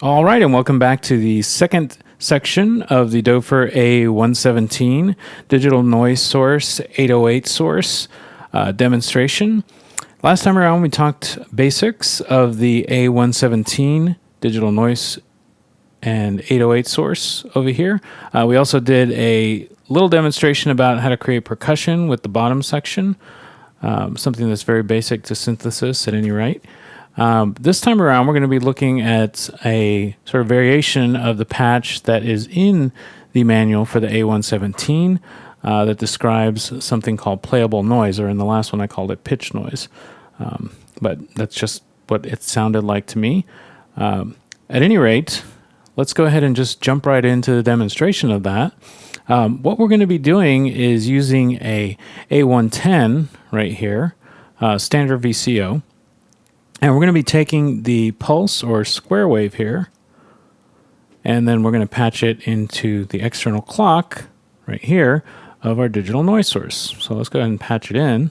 All right, and welcome back to the second section of the Doepfer A117 digital noise source 808 source demonstration. Last time around, we talked basics of the A117 digital noise and 808 source over here. We also did a little demonstration about how to create percussion with the bottom section, something that's very basic to synthesis at any rate. This time around, we're going to be looking at a sort of variation of the patch that is in the manual for the A117 that describes something called playable noise, or in the last one I called it pitch noise. But that's just what it sounded like to me. At any rate, let's go ahead and just jump right into the demonstration of that. What we're going to be doing is using a A110 right here, standard VCO. And we're going to be taking the pulse or square wave here, and then we're going to patch it into the external clock right here of our digital noise source. So let's go ahead and patch it in.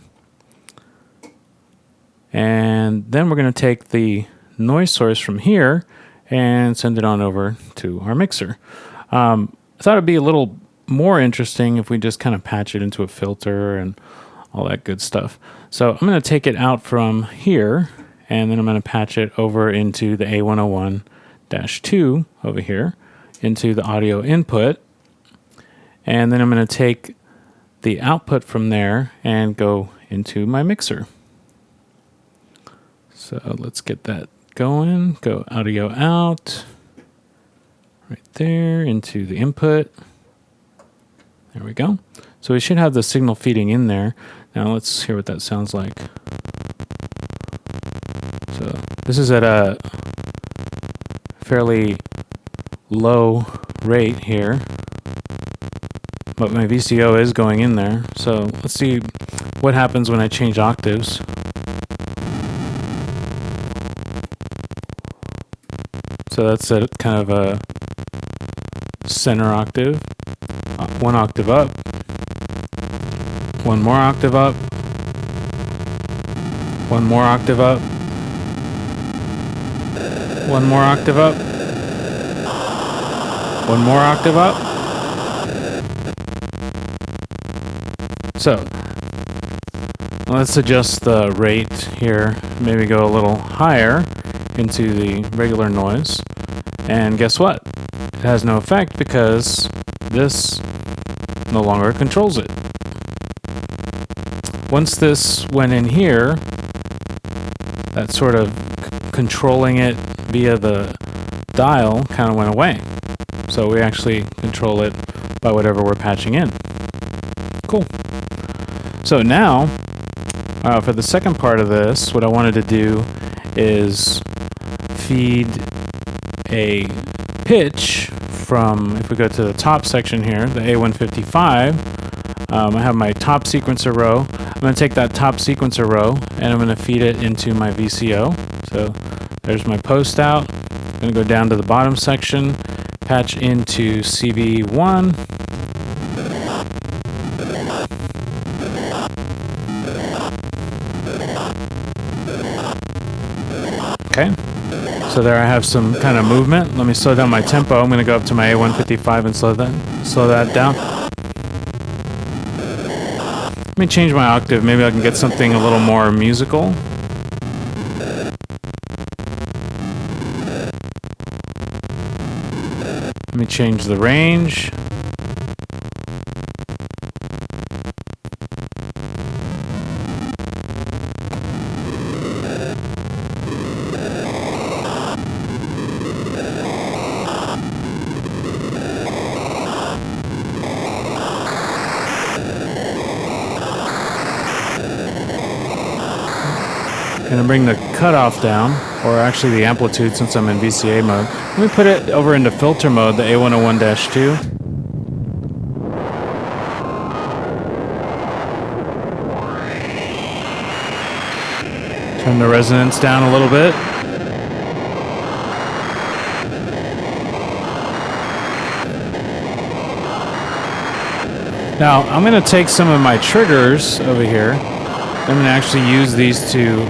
And then we're going to take the noise source from here and send it on over to our mixer. I thought it'd be a little more interesting if we just kind of patch it into a filter and all that good stuff. So I'm going to take it out from here, and then I'm going to patch it over into the A101-2 over here into the audio input. And then I'm going to take the output from there and go into my mixer. So let's get that going. Go audio out right there into the input. There we go. So we should have the signal feeding in there. Now let's hear what that sounds like. So this is at a fairly low rate here, but my VCO is going in there. So let's see what happens when I change octaves. So that's at kind of a center octave, one octave up, one more octave up, one more octave up, one more octave up, one more octave up. So let's adjust the rate here, maybe go a little higher into the regular noise. And guess what? It has no effect because this no longer controls it. Once this went in here, that sort of controlling it via the dial kind of went away. So we actually control it by whatever we're patching in. Cool. So now, for the second part of this, what I wanted to do is feed a pitch from, if we go to the top section here, the A155, I have my top sequencer row. I'm going to take that top sequencer row and I'm going to feed it into my VCO. So there's my post out. I'm going to go down to the bottom section, patch into CV1. Okay, so there I have some kind of movement. Let me slow down my tempo. I'm going to go up to my A155 and slow that down. Let me change my octave. Maybe I can get something a little more musical. Let me change the range. Going to bring the cutoff down, or actually the amplitude since I'm in VCA mode. Let me put it over into filter mode, the A101-2. Turn the resonance down a little bit. Now, I'm going to take some of my triggers over here. I'm going to actually use these to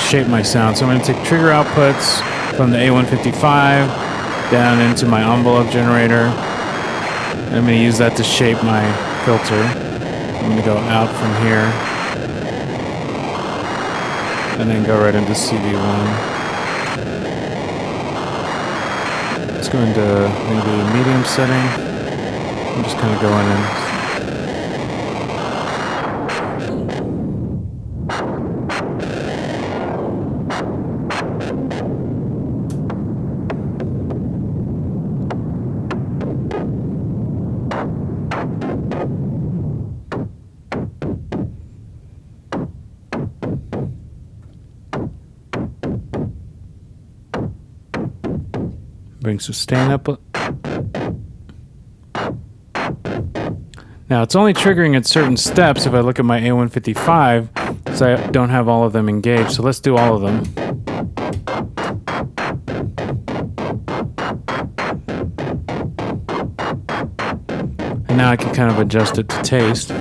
shape my sound. So I'm going to take trigger outputs, from the A155 down into my envelope generator. I'm going to use that to shape my filter. I'm going to go out from here and then go right into CV1. Let's go into maybe a medium setting. I'm just kind of going in. Bring sustain up. Now it's only triggering at certain steps if I look at my A155, so I don't have all of them engaged. So let's do all of them. And now I can kind of adjust it to taste.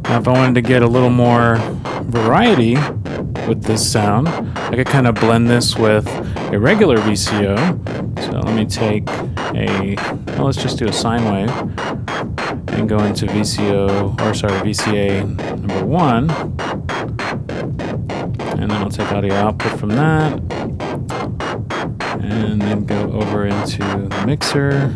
Now if I wanted to get a little more variety with this sound, I could kind of blend this with a regular VCO. So let me take well, let's just do a sine wave and go into VCA number 1. And then I'll take audio output from that. And then go over into the mixer.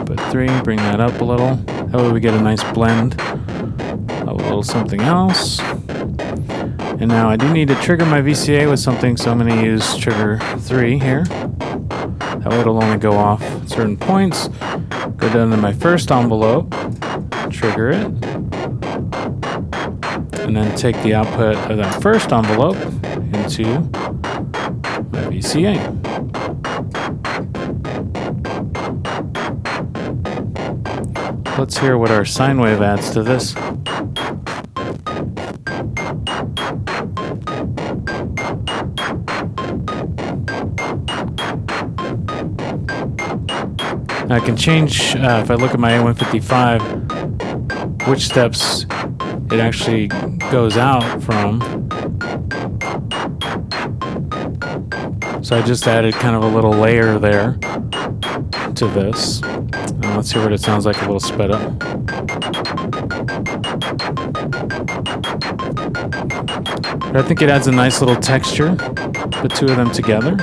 Put 3, bring that up a little. That way we get a nice blend. A little something else. And now I do need to trigger my VCA with something, so I'm going to use trigger 3 here. That way it'll only go off at certain points. Go down to my first envelope, trigger it, and then take the output of that first envelope into my VCA. Let's hear what our sine wave adds to this. I can change, if I look at my A155, which steps it actually goes out from. So I just added kind of a little layer there to this. And let's see what it sounds like a little sped up. But I think it adds a nice little texture, the two of them together.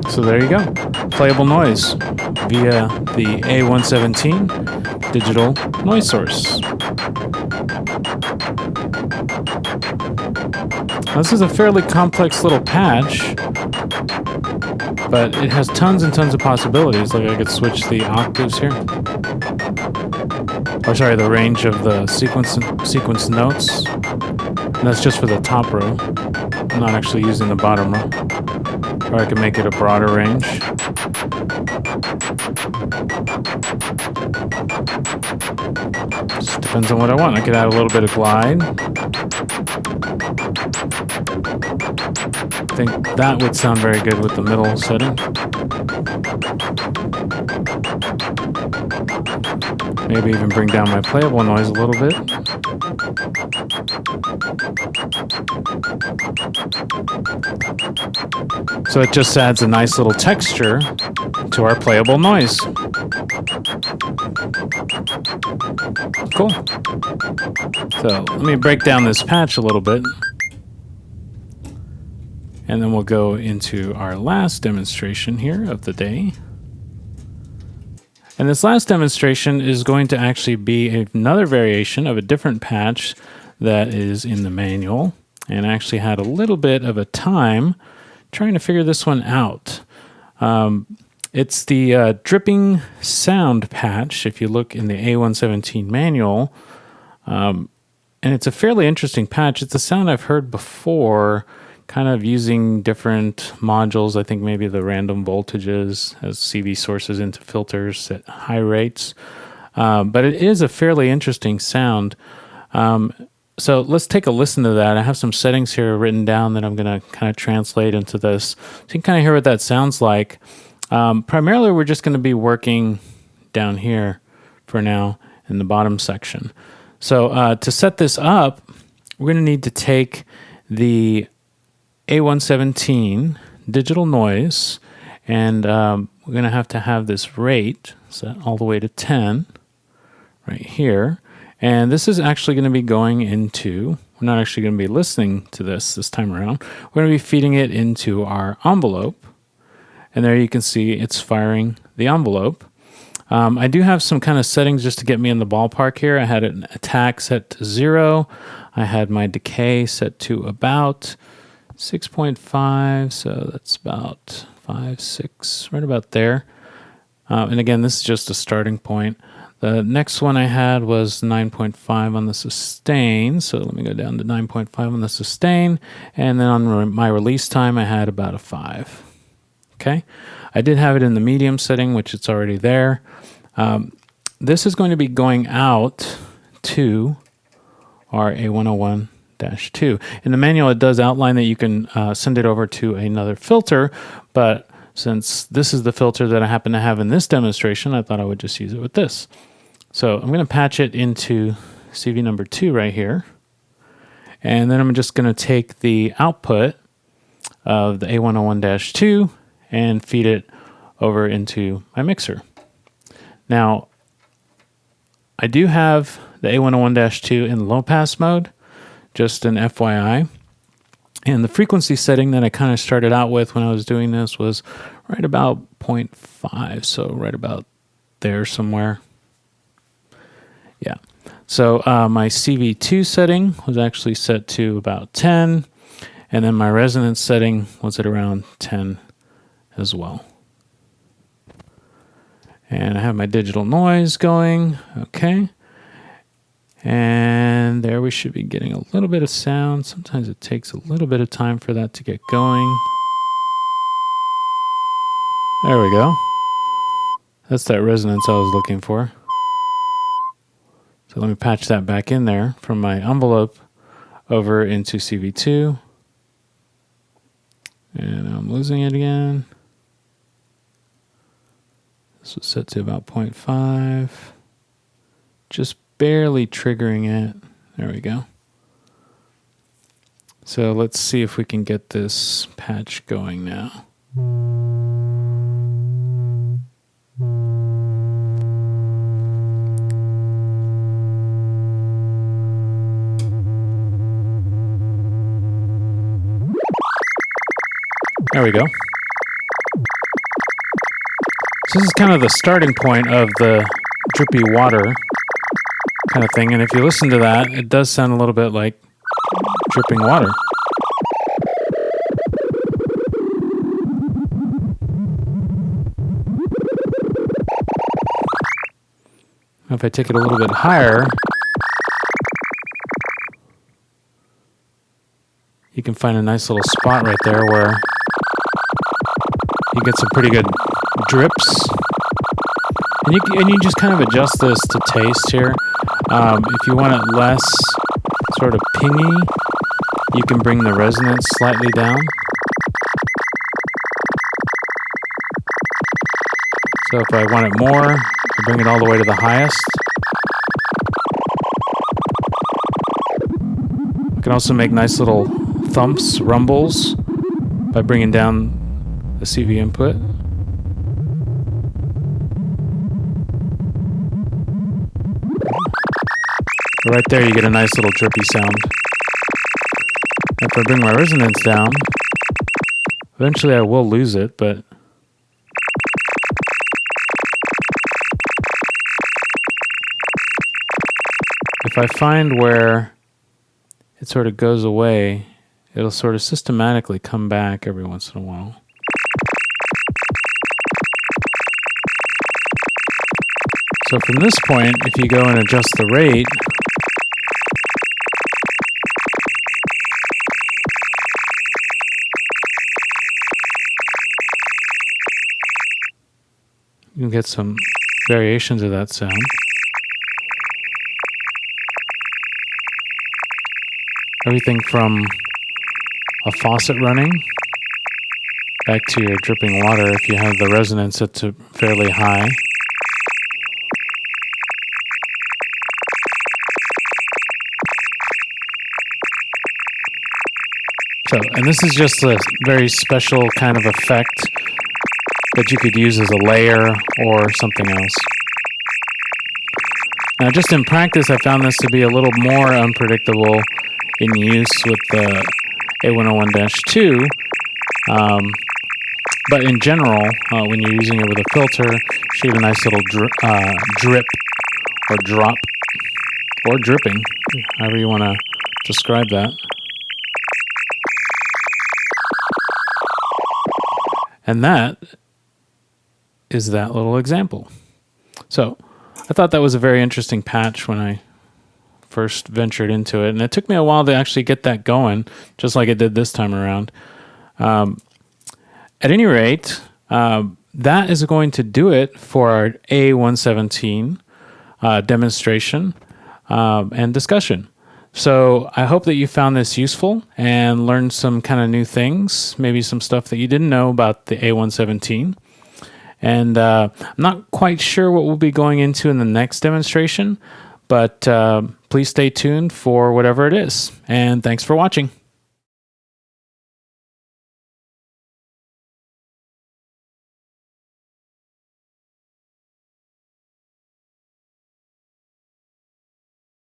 So there you go, playable noise via the A117 digital noise source. Now, this is a fairly complex little patch, but it has tons and tons of possibilities. Like I could switch the octaves here. Or sorry, the range of the sequence notes. And that's just for the top row. I'm not actually using the bottom row. Or I can make it a broader range. Just depends on what I want. I could add a little bit of glide. I think that would sound very good with the middle setting. Maybe even bring down my playable noise a little bit. So it just adds a nice little texture to our playable noise. Cool. So let me break down this patch a little bit. And then we'll go into our last demonstration here of the day. And this last demonstration is going to actually be another variation of a different patch that is in the manual. And I actually had a little bit of a time trying to figure this one out. It's the dripping sound patch, if you look in the A117 manual. And it's a fairly interesting patch. It's a sound I've heard before, kind of using different modules. I think maybe the random voltages as CV sources into filters at high rates. But it is a fairly interesting sound. So let's take a listen to that. I have some settings here written down that I'm going to kind of translate into this. So you can kind of hear what that sounds like. Primarily, we're just going to be working down here for now in the bottom section. So to set this up, we're going to need to take the A117 digital noise, and we're going to have this rate set all the way to 10 right here. And this is actually going to be going into, we're not actually going to be listening to this time around. We're going to be feeding it into our envelope. And there you can see it's firing the envelope. I do have some kind of settings just to get me in the ballpark here. I had an attack set to 0. I had my decay set to about 6.5. So that's about 5, 6, right about there. And again, this is just a starting point. The next one I had was 9.5 on the sustain. So let me go down to 9.5 on the sustain. And then on my release time, I had about a 5. Okay. I did have it in the medium setting, which it's already there. This is going to be going out to our A101-2. In the manual, it does outline that you can send it over to another filter, but since this is the filter that I happen to have in this demonstration, I thought I would just use it with this. So I'm going to patch it into CV number 2 right here. And then I'm just going to take the output of the A101-2 and feed it over into my mixer. Now, I do have the A101-2 in low pass mode, just an FYI. And the frequency setting that I kind of started out with when I was doing this was right about 0.5, so right about there somewhere. Yeah. So my CV2 setting was actually set to about 10, and then my resonance setting was at around 10 as well. And I have my digital noise going. Okay. And there we should be getting a little bit of sound. Sometimes it takes a little bit of time for that to get going. There we go. That's that resonance I was looking for. So let me patch that back in there from my envelope over into CV2. And I'm losing it again. This was set to about 0.5. Just barely triggering it. There we go. So let's see if we can get this patch going now. There we go. So this is kind of the starting point of the drippy water kind of thing. And if you listen to that, it does sound a little bit like dripping water. If I take it a little bit higher, you can find a nice little spot right there where you get some pretty good drips. And you just kind of adjust this to taste here. If you want it less sort of pingy, you can bring the resonance slightly down. So if I want it more, I bring it all the way to the highest. You can also make nice little thumps, rumbles, by bringing down the CV input. Right there you get a nice little drippy sound. If I bring my resonance down, eventually I will lose it, but if I find where it sort of goes away, it'll sort of systematically come back every once in a while. So from this point, if you go and adjust the rate, you can get some variations of that sound. everything from a faucet running back to your dripping water if you have the resonance set to fairly high. So, and this is just a very special kind of effect that you could use as a layer or something else. Now, just in practice, I found this to be a little more unpredictable in use with the A101-2. But in general, when you're using it with a filter, you get a nice little drip or drop or dripping, however you want to describe that. And that is that little example. So I thought that was a very interesting patch when I first ventured into it. And it took me a while to actually get that going, just like it did this time around. At any rate, that is going to do it for our A117 demonstration and discussion. So I hope that you found this useful and learned some kind of new things, maybe some stuff that you didn't know about the A117. And I'm not quite sure what we'll be going into in the next demonstration, but please stay tuned for whatever it is. And thanks for watching.